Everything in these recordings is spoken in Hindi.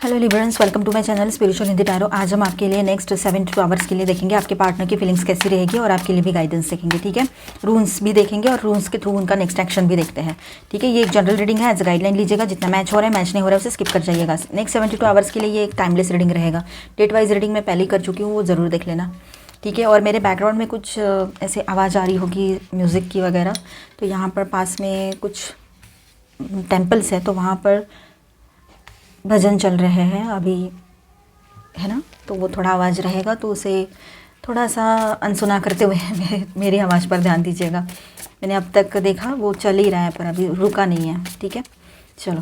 Hello liberals, welcome to my channel spiritual Hindi tarot. आज हम आपके लिए नेक्स्ट 72 आवर्स के लिए देखेंगे आपके पार्टनर की फीलिंग्स कैसी रहेगी और आपके लिए भी गाइडेंस देखेंगे। ठीक है, रून्स भी देखेंगे और रून्स के थ्रू उनका नेक्स्ट एक्शन भी देखते हैं। ठीक है, ये एक जनरल रीडिंग है, एज गाइडलाइन लीजिएगा। जितना मैच हो रहा है, मैच नहीं हो रहा है उसे स्किप कर जाइएगा। नेक्स्ट 72 आवर्स के लिए ये एक टाइमलेस रीडिंग रहेगा। डेट वाइज रीडिंग मैं पहले ही कर चुकी हूँ, वो ज़रूर देख लेना। ठीक है, और मेरे बैकग्राउंड में कुछ ऐसे आवाज़ आ रही होगी म्यूज़िक की वगैरह, तो यहाँ पर पास में कुछ टेम्पल्स है, तो वहाँ पर भजन चल रहे हैं अभी, है ना, तो वो थोड़ा आवाज़ रहेगा, तो उसे थोड़ा सा अनसुना करते हुए मेरी आवाज़ पर ध्यान दीजिएगा। मैंने अब तक देखा वो चल ही रहा है पर अभी रुका नहीं है। ठीक है, चलो।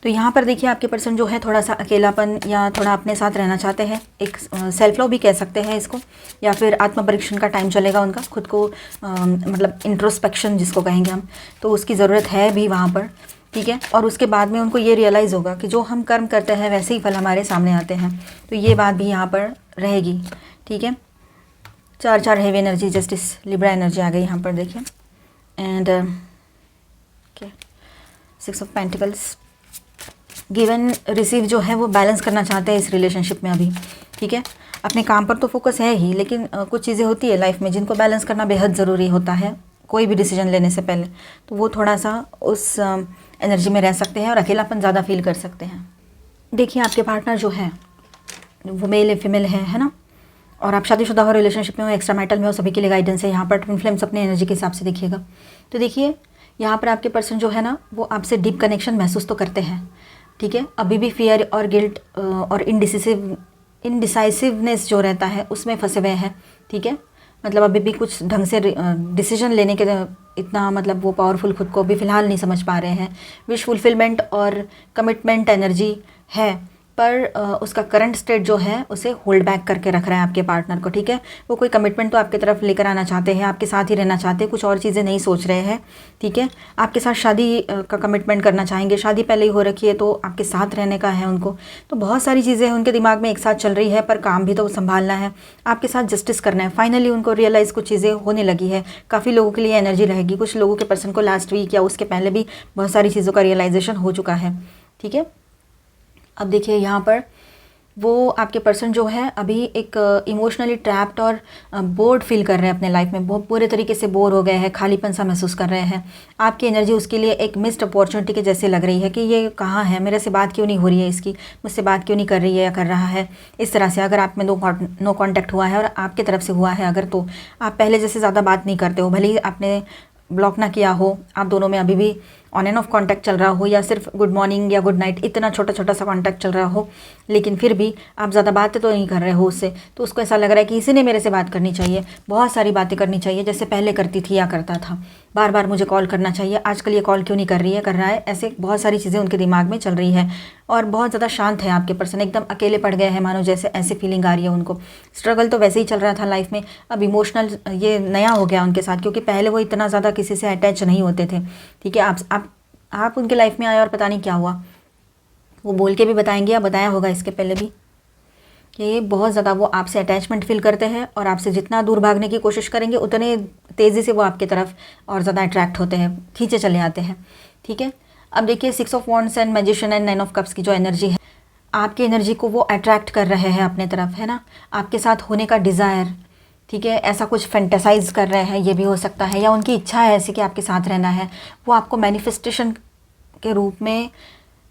तो यहाँ पर देखिए, आपके पर्सन जो है थोड़ा सा अकेलापन या थोड़ा अपने साथ रहना चाहते हैं। एक सेल्फ लव भी कह सकते हैं इसको, या फिर आत्मपरीक्षण का टाइम चलेगा उनका, खुद को मतलब इंट्रोस्पेक्शन जिसको कहेंगे हम, तो उसकी ज़रूरत है भी वहाँ पर। ठीक है, और उसके बाद में उनको ये रियलाइज़ होगा कि जो हम कर्म करते हैं वैसे ही फल हमारे सामने आते हैं, तो ये बात भी यहाँ पर रहेगी। ठीक है, चार heavy energy, justice, Libra energy आ गई यहाँ पर देखिए। And six of pentacles, given receive जो है वो बैलेंस करना चाहते हैं इस रिलेशनशिप में अभी। ठीक है, अपने काम पर तो फोकस है ही, लेकिन कुछ चीज़ें होती है लाइफ में जिनको बैलेंस करना बेहद ज़रूरी होता है कोई भी डिसीजन लेने से पहले, तो वो थोड़ा सा उस एनर्जी में रह सकते हैं और अकेलापन ज़्यादा फील कर सकते हैं। देखिए, आपके पार्टनर जो है वो मेल या फीमेल है ना, और आप शादीशुदा हो, रिलेशनशिप में हो, एक्स्ट्रा मैरिटल में हो, सभी के लिए गाइडेंस है। यहाँ पर ट्विन फ्लेम्स अपने एनर्जी के हिसाब से देखिएगा। तो देखिए, यहाँ पर आपके पर्सन जो है ना वो आपसे डीप कनेक्शन महसूस तो करते हैं। ठीक है, अभी भी फियर और गिल्ट और इनडिसाइसिवनेस जो रहता है उसमें फंसे हुए हैं। ठीक है, मतलब अभी भी कुछ ढंग से डिसीजन लेने के इतना मतलब वो पावरफुल खुद को भी फ़िलहाल नहीं समझ पा रहे हैं। विश फुलफिलमेंट और कमिटमेंट एनर्जी है, पर उसका करंट स्टेट जो है उसे होल्ड बैक करके रख रहा है आपके पार्टनर को। ठीक है, वो कोई कमिटमेंट तो आपकी तरफ लेकर आना चाहते हैं, आपके साथ ही रहना चाहते हैं, कुछ और चीज़ें नहीं सोच रहे हैं। ठीक है, आपके साथ शादी का कमिटमेंट करना चाहेंगे, शादी पहले ही हो रखी है तो आपके साथ रहने का है उनको। तो बहुत सारी चीज़ें उनके दिमाग में एक साथ चल रही है, पर काम भी तो संभालना है, आपके साथ जस्टिस करना है। फाइनली उनको रियलाइज़ कुछ चीज़ें होने लगी है। काफ़ी लोगों के लिए एनर्जी रहेगी, कुछ लोगों के पर्सन को लास्ट वीक या उसके पहले भी बहुत सारी चीज़ों का रियलाइजेशन हो चुका है। ठीक है, अब देखिए, यहाँ पर वो आपके पर्सन जो है अभी एक इमोशनली ट्रैप्ड और बोर्ड फील कर रहे हैं अपने लाइफ में, बहुत पूरे तरीके से बोर हो गए हैं, खालीपन सा महसूस कर रहे हैं। आपकी एनर्जी उसके लिए एक मिस्ड अपॉर्चुनिटी के जैसे लग रही है कि ये कहाँ है, मेरे से बात क्यों नहीं हो रही है, इसकी मुझसे बात क्यों नहीं कर रही है या कर रहा है। इस तरह से अगर आप में नो कॉन्टैक्ट हुआ है और आपकी तरफ से हुआ है अगर, तो आप पहले जैसे ज़्यादा बात नहीं करते हो, भले ही आपने ब्लॉक ना किया हो, आप दोनों में अभी भी ऑन एंड ऑफ कांटेक्ट चल रहा हो, या सिर्फ गुड मॉर्निंग या गुड नाइट इतना छोटा छोटा सा कांटेक्ट चल रहा हो, लेकिन फिर भी आप ज़्यादा बातें तो नहीं कर रहे हो उससे, तो उसको ऐसा लग रहा है कि इसी ने मेरे से बात करनी चाहिए, बहुत सारी बातें करनी चाहिए जैसे पहले करती थी या करता था, बार बार मुझे कॉल करना चाहिए, आजकल ये कॉल क्यों नहीं कर रही है, कर रहा है। ऐसे बहुत सारी चीज़ें उनके दिमाग में चल रही है और बहुत ज़्यादा शांत है आपके पर्सन, एकदम अकेले पड़ गए हैं मानो, जैसे ऐसी फीलिंग आ रही है उनको। स्ट्रगल तो वैसे ही चल रहा था लाइफ में, अब इमोशनल ये नया हो गया उनके साथ, क्योंकि पहले वो इतना ज़्यादा किसी से अटैच नहीं होते थे। ठीक है, आप उनके लाइफ में आए और पता नहीं क्या हुआ, वो बोल के भी बताएंगे या बताया होगा इसके पहले भी, कि बहुत ज़्यादा वो आपसे अटैचमेंट फील करते हैं और आपसे जितना दूर भागने की कोशिश करेंगे उतने तेज़ी से वो आपकी तरफ और ज़्यादा अट्रैक्ट होते हैं, खींचे चले आते हैं। ठीक है, अब देखिए, 6 of wands and magician and 9 of cups की जो एनर्जी है, आपकी एनर्जी को वो अट्रैक्ट कर रहे हैं अपने तरफ, है ना, आपके साथ होने का डिज़ायर। ठीक है, ऐसा कुछ फैंटेसाइज कर रहे हैं, ये भी हो सकता है, या उनकी इच्छा है ऐसी कि आपके साथ रहना है, वो आपको मैनिफेस्टेशन के रूप में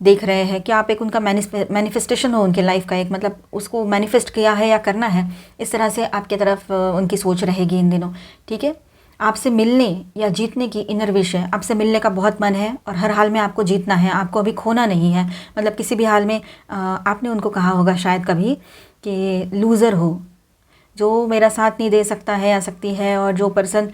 देख रहे हैं कि आप एक उनका मैनिफेस्टेशन हो उनके लाइफ का, एक मतलब उसको मैनिफेस्ट किया है या करना है, इस तरह से आपके तरफ उनकी सोच रहेगी इन दिनों। ठीक है, आपसे मिलने या जीतने की इनर विश है, आपसे मिलने का बहुत मन है और हर हाल में आपको जीतना है, आपको अभी खोना नहीं है। मतलब किसी भी हाल में आपने उनको कहा होगा शायद कभी कि लूज़र हो, जो मेरा साथ नहीं दे सकता है या सकती है, और जो पर्सन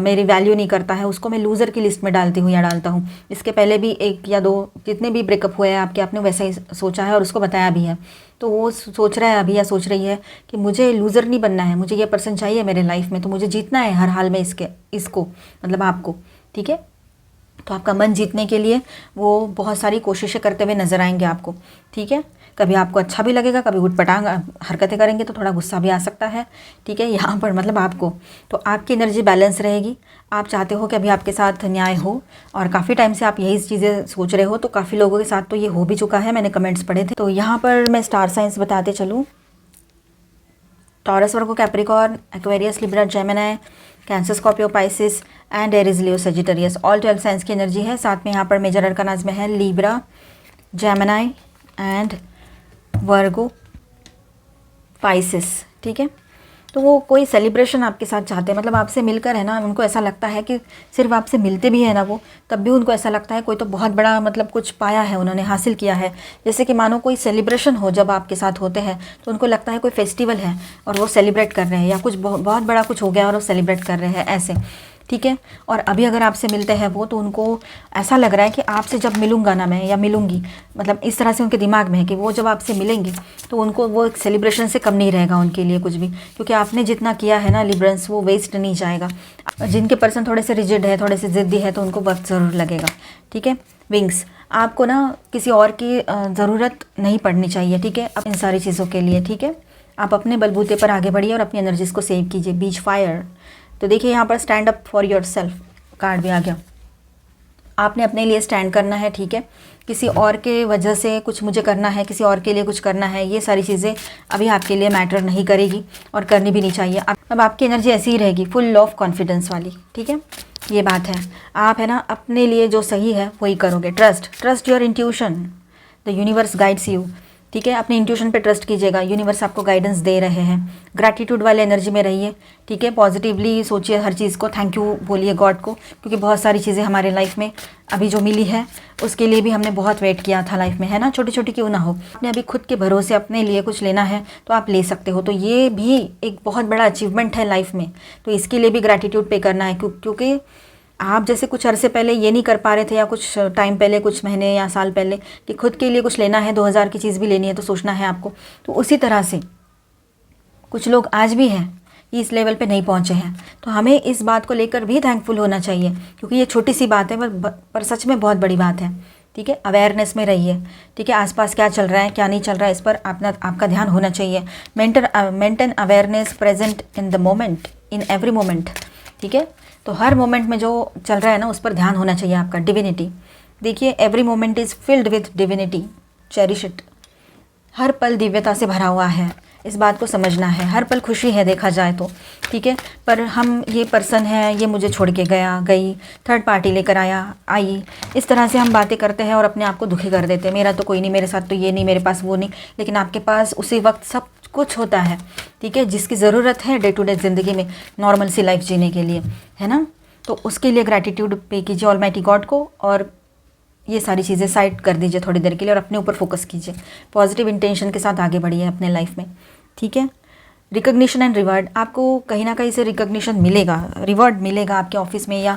मेरी वैल्यू नहीं करता है उसको मैं लूज़र की लिस्ट में डालती हूँ या डालता हूँ। इसके पहले भी 1 या 2 जितने भी ब्रेकअप हुए हैं आपके, आपने वैसा ही सोचा है और उसको बताया भी है, तो वो सोच रहा है अभी या सोच रही है कि मुझे लूज़र नहीं बनना है, मुझे ये पर्सन चाहिए मेरे लाइफ में, तो मुझे जीतना है हर हाल में इसको, मतलब आपको। ठीक है, तो आपका मन जीतने के लिए वो बहुत सारी कोशिशें करते हुए नज़र आएंगे आपको, ठीक है। कभी आपको अच्छा भी लगेगा, कभी उटपटांग हरकतें करेंगे तो थोड़ा गुस्सा भी आ सकता है, ठीक है। यहाँ पर मतलब आपको, तो आपकी एनर्जी बैलेंस रहेगी। आप चाहते हो कि अभी आपके साथ न्याय हो, और काफ़ी टाइम से आप यही चीज़ें सोच रहे हो, तो काफ़ी लोगों के साथ तो ये हो भी चुका है, मैंने कमेंट्स पढ़े थे। तो यहाँ पर मैं स्टार साइंस बताते चलूँ। Taurus, Virgo, Capricorn, Aquarius, Libra, Gemini, cancer, Scorpio, Pisces and Aries, Leo, Sagittarius, all 12 science की एनर्जी है। साथ में यहाँ पर मेजर अरकानाज में है Libra, Gemini and Virgo, Pisces, ठीक है। तो वो कोई सेलिब्रेशन आपके साथ चाहते हैं, मतलब आपसे मिलकर है ना, उनको ऐसा लगता है कि सिर्फ आपसे मिलते भी है ना वो, तब भी उनको ऐसा लगता है कोई तो बहुत बड़ा मतलब कुछ पाया है, उन्होंने हासिल किया है। जैसे कि मानो कोई सेलिब्रेशन हो, जब आपके साथ होते हैं तो उनको लगता है कोई फेस्टिवल है और वो सेलिब्रेट कर रहे हैं, या कुछ बहुत बड़ा कुछ हो गया और वो सेलिब्रेट कर रहे हैं, ऐसे, ठीक है। और अभी अगर आपसे मिलते हैं वो, तो उनको ऐसा लग रहा है कि आपसे जब मिलूँगा ना मैं, या मिलूँगी, मतलब इस तरह से उनके दिमाग में है कि वो जब आपसे मिलेंगे तो उनको वो एक सेलिब्रेशन से कम नहीं रहेगा उनके लिए कुछ भी, क्योंकि आपने जितना किया है ना लिब्रेंस, वो वेस्ट नहीं जाएगा। जिनके पर्सन थोड़े से रिजिड है, थोड़े से ज़िद्दी है, तो उनको वक्त ज़रूर लगेगा, ठीक है। विंग्स, आपको ना किसी और की ज़रूरत नहीं पड़नी चाहिए, ठीक है, अब इन सारी चीज़ों के लिए, ठीक है। आप अपने बलबूते पर आगे बढ़िए और अपनी एनर्जीज़ को सेव कीजिए। बीच फायर, तो देखिए यहाँ पर stand up for your self card भी आ गया। आपने अपने लिए स्टैंड करना है, ठीक है। किसी और के वजह से कुछ मुझे करना है, किसी और के लिए कुछ करना है, ये सारी चीज़ें अभी आपके लिए मैटर नहीं करेगी और करनी भी नहीं चाहिए। अब आपकी एनर्जी ऐसी ही रहेगी, फुल ऑफ कॉन्फिडेंस वाली, ठीक है। ये बात है, आप है ना अपने लिए जो सही है वही करोगे। Trust your intuition, the universe guides you, ठीक है। अपने इंट्यूशन पे ट्रस्ट कीजिएगा, यूनिवर्स आपको गाइडेंस दे रहे हैं। ग्रैटिट्यूड वाले एनर्जी में रहिए, ठीक है। पॉजिटिवली सोचिए हर चीज़ को, थैंक यू बोलिए गॉड को, क्योंकि बहुत सारी चीज़ें हमारे लाइफ में अभी जो मिली है उसके लिए भी हमने बहुत वेट किया था लाइफ में, है ना, छोटी छोटी क्यों ना हो। आपने अभी खुद के भरोसे अपने लिए कुछ लेना है तो आप ले सकते हो, तो ये भी एक बहुत बड़ा अचीवमेंट है लाइफ में, तो इसके लिए भी ग्रैटिट्यूड पे करना है, क्योंकि आप जैसे कुछ अरसे पहले ये नहीं कर पा रहे थे, या कुछ टाइम पहले, कुछ महीने या साल पहले, कि खुद के लिए कुछ लेना है, 2000 की चीज़ भी लेनी है तो सोचना है आपको, तो उसी तरह से कुछ लोग आज भी हैं इस लेवल पे नहीं पहुंचे हैं, तो हमें इस बात को लेकर भी थैंकफुल होना चाहिए, क्योंकि ये छोटी सी बात है पर सच में बहुत बड़ी बात है, ठीक है। अवेयरनेस में रहिए, ठीक है। आसपास क्या चल रहा है, क्या नहीं चल रहा है, इस पर आपका ध्यान होना चाहिए। Maintain awareness, present in the moment, in every moment, ठीक है। तो हर मोमेंट में जो चल रहा है ना, उस पर ध्यान होना चाहिए आपका। डिविनिटी, देखिए every moment is filled with divinity, cherish it, हर पल दिव्यता से भरा हुआ है, इस बात को समझना है। हर पल खुशी है देखा जाए तो, ठीक है। पर हम ये पर्सन है, ये मुझे छोड़ के गया, गई, थर्ड पार्टी लेकर आई, इस तरह से हम बातें करते हैं और अपने आप को दुखी कर देते हैं। मेरा तो कोई नहीं, मेरे साथ तो ये नहीं, मेरे पास वो नहीं, लेकिन आपके पास उसी वक्त सब कुछ होता है, ठीक है, जिसकी ज़रूरत है डे टू डे ज़िंदगी में नॉर्मल सी लाइफ जीने के लिए, है ना। तो उसके लिए ग्रैटिट्यूड पे कीजिए ऑलमाइटी गॉड को, और ये सारी चीज़ें साइड कर दीजिए थोड़ी देर के लिए और अपने ऊपर फोकस कीजिए। पॉजिटिव इंटेंशन के साथ आगे बढ़िए अपने लाइफ में, ठीक है। रिकग्निशन एंड रिवार्ड, आपको कहीं ना कहीं से रिकग्निशन मिलेगा, रिवॉर्ड मिलेगा आपके ऑफिस में, या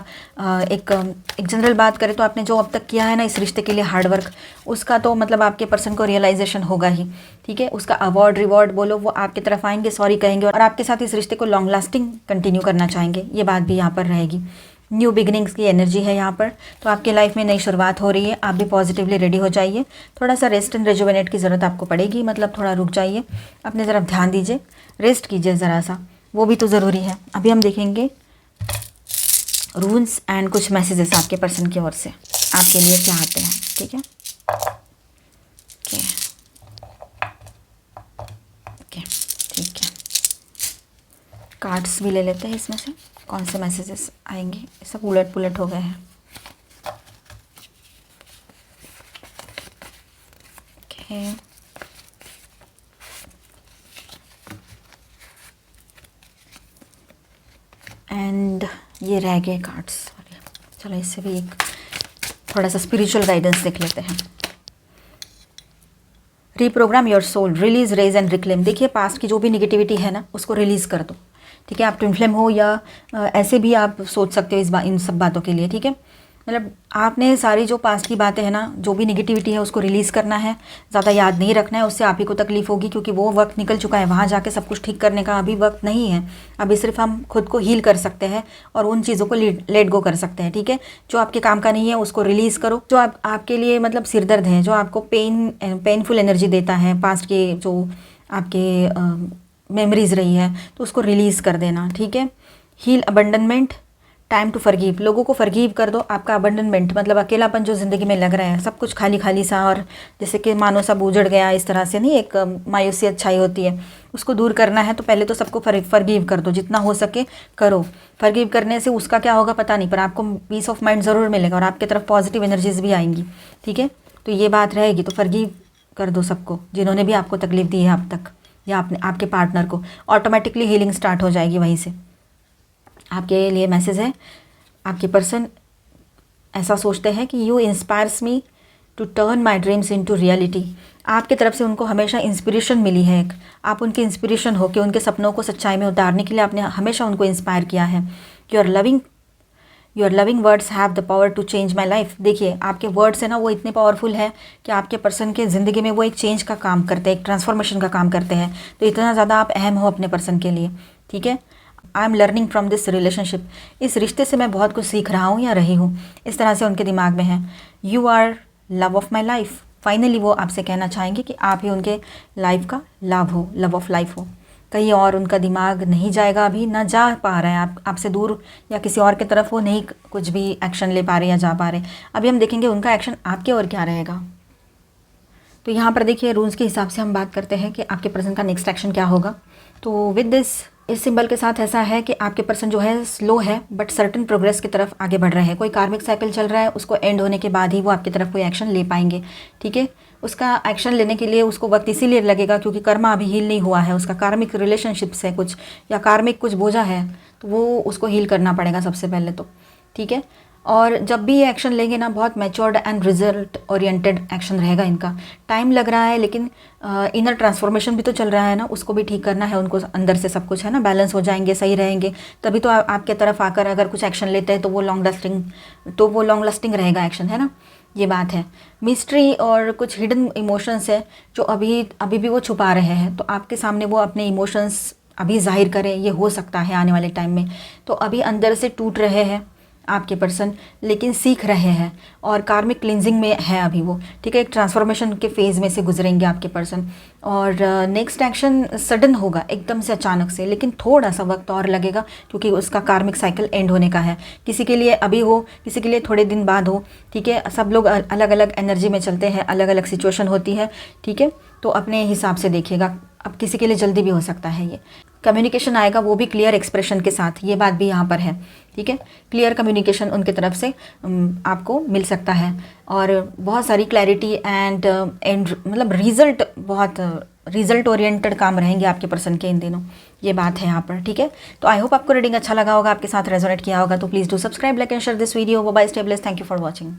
एक जनरल बात करें तो आपने जो अब तक किया है ना इस रिश्ते के लिए हार्ड वर्क, उसका तो मतलब आपके पर्सन को रियलाइजेशन होगा ही, ठीक है। उसका अवार्ड रिवॉर्ड बोलो, वो आपकी तरफ आएंगे, सॉरी कहेंगे और आपके साथ इस रिश्ते को लॉन्ग लास्टिंग कंटिन्यू करना चाहेंगे, ये बात भी यहाँ पर रहेगी। न्यू बिगिनिंग्स की एनर्जी है यहाँ पर, तो आपके लाइफ में नई शुरुआत हो रही है, आप भी पॉजिटिवली रेडी हो जाइए। थोड़ा सा रेस्ट एंड रेजुवेनेट की ज़रूरत आपको पड़ेगी, मतलब थोड़ा रुक जाइए, अपने तरफ ध्यान दीजिए, रेस्ट कीजिए ज़रा सा, वो भी तो ज़रूरी है। अभी हम देखेंगे रूल्स एंड कुछ मैसेजेस आपके पर्सन की ओर से आपके लिए क्या आते हैं, ठीक है। ओके, ठीक है, कार्ड्स भी ले लेते हैं इसमें से, कौन से मैसेजेस आएंगे, सब उलट पुलट हो गए हैं। ओके, एंड ये रह गए कार्ड्स, चलो इससे भी एक थोड़ा सा स्पिरिचुअल गाइडेंस देख लेते हैं। Reprogram your soul, release, rage and reclaim, देखिए पास्ट की जो भी निगेटिविटी है ना उसको रिलीज़ कर दो, ठीक है। आप ट्विन फ्लेम हो या ऐसे भी आप सोच सकते हो इन सब बातों के लिए, ठीक है। मतलब आपने सारी जो पास्ट की बातें हैं ना, जो भी निगेटिविटी है उसको रिलीज़ करना है, ज़्यादा याद नहीं रखना है, उससे आप ही को तकलीफ होगी, क्योंकि वो वक्त निकल चुका है, वहाँ जाके सब कुछ ठीक करने का अभी वक्त नहीं है। अभी सिर्फ हम खुद को हील कर सकते हैं और उन चीज़ों को लेट गो कर सकते हैं, ठीक है। जो आपके काम का नहीं है उसको रिलीज़ करो। जो आपके लिए मतलब सिरदर्द है, जो आपको पेनफुल एनर्जी देता है, पास्ट के जो आपके मेमोरीज रही है, तो उसको रिलीज़ कर देना, ठीक है। हील अबंडनमेंट, टाइम टू फॉरगिव, लोगों को फॉरगिव कर दो। आपका अबंडनमेंट मतलब अकेलापन जो ज़िंदगी में लग रहा है, सब कुछ खाली खाली सा और जैसे कि मानो सब उजड़ गया, इस तरह से नहीं, एक मायूसी अच्छाई होती है, उसको दूर करना है तो पहले तो सबको फॉरगिव कर दो, जितना हो सके करो। फॉरगिव करने से उसका क्या होगा पता नहीं, पर आपको पीस ऑफ माइंड ज़रूर मिलेगा और आपकी तरफ पॉजिटिव एनर्जीज भी आएंगी, ठीक है। तो ये बात रहेगी, तो फॉरगिव कर दो सबको जिन्होंने भी आपको तकलीफ दी है अब तक, या आपके पार्टनर को। ऑटोमेटिकली हीलिंग स्टार्ट हो जाएगी वहीं से। आपके लिए मैसेज है, आपके पर्सन ऐसा सोचते हैं कि you inspires me to turn my dreams into reality. आपकी तरफ से उनको हमेशा इंस्पिरेशन मिली है, एक आप उनकी इंस्पिरेशन हो कि उनके सपनों को सच्चाई में उतारने के लिए आपने हमेशा उनको इंस्पायर किया है। Your loving words have the power to change my life. देखिए आपके वर्ड्स है ना, वो इतने पावरफुल है कि आपके पर्सन के ज़िंदगी में वो एक चेंज का काम करते हैं, एक ट्रांसफॉर्मेशन का काम करते हैं। तो इतना ज़्यादा आप अहम हो अपने पर्सन के लिए, ठीक है। I am learning from this relationship, इस रिश्ते से मैं बहुत कुछ सीख रहा हूँ या रही हूँ, इस तरह से उनके दिमाग में है। You are love of my life, finally वो आपसे कहना चाहेंगे कि आप ही उनके लाइफ का लव ऑफ लाइफ हो। कहीं और उनका दिमाग नहीं जाएगा, अभी ना जा पा रहा है आपसे दूर या किसी और की तरफ, वो नहीं कुछ भी एक्शन ले पा रहे या जा पा रहे। अभी हम देखेंगे उनका एक्शन आपके और क्या रहेगा। तो यहाँ पर देखिए रूल्स के हिसाब से हम बात करते हैं कि आपके पर्सन का नेक्स्ट एक्शन क्या होगा। तो विद दिस, इस सिंबल के साथ ऐसा है कि आपके पर्सन जो है स्लो है बट सर्टन प्रोग्रेस की तरफ आगे बढ़ रहे हैं। कोई कार्मिक साइकिल चल रहा है, उसको एंड होने के बाद ही वो आपकी तरफ कोई एक्शन ले पाएंगे, ठीक है। उसका एक्शन लेने के लिए उसको वक्त इसीलिए लगेगा क्योंकि कर्मा अभी हील नहीं हुआ है, उसका कार्मिक रिलेशनशिप्स है कुछ, या कार्मिक कुछ बोझा है, तो वो उसको हील करना पड़ेगा सबसे पहले तो, ठीक है। और जब भी ये एक्शन लेंगे ना, बहुत matured and result oriented action रहेगा इनका। टाइम लग रहा है लेकिन इनर ट्रांसफॉर्मेशन भी तो चल रहा है ना, उसको भी ठीक करना है उनको, अंदर से सब कुछ है ना बैलेंस हो जाएंगे, सही रहेंगे, तभी तो आपके तरफ आकर अगर कुछ एक्शन लेते हैं तो वो लॉन्ग लास्टिंग रहेगा एक्शन, है ना, ये बात है। मिस्ट्री और कुछ हिडन इमोशंस है जो अभी भी वो छुपा रहे हैं, तो आपके सामने वो अपने इमोशंस अभी जाहिर करें, ये हो सकता है आने वाले टाइम में। तो अभी अंदर से टूट रहे हैं आपके पर्सन, लेकिन सीख रहे हैं और कार्मिक क्लिनजिंग में है अभी वो, ठीक है। एक ट्रांसफॉर्मेशन के फेज़ में से गुजरेंगे आपके पर्सन, और नेक्स्ट एक्शन सडन होगा, एकदम से अचानक से, लेकिन थोड़ा सा वक्त और लगेगा क्योंकि उसका कार्मिक साइकिल एंड होने का है। किसी के लिए अभी हो, किसी के लिए थोड़े दिन बाद हो, ठीक है। सब लोग अलग अलग एनर्जी में चलते हैं, अलग अलग सिचुएशन होती है, ठीक है। तो अपने हिसाब से देखिएगा, अब किसी के लिए जल्दी भी हो सकता है। ये कम्युनिकेशन आएगा, वो भी क्लियर एक्सप्रेशन के साथ, ये बात भी यहाँ पर है, ठीक है। क्लियर कम्युनिकेशन उनके तरफ से आपको मिल सकता है, और बहुत सारी क्लैरिटी एंड मतलब रिजल्ट ओरिएंटेड काम रहेंगे आपके पर्सन के इन दिनों, ये बात है यहाँ पर, ठीक है। तो आई होप आपको रीडिंग अच्छा लगा होगा, आपके साथ रेजोनेट किया होगा। तो please do subscribe, like and share this video. Bye, stay blessed, thank you for watching.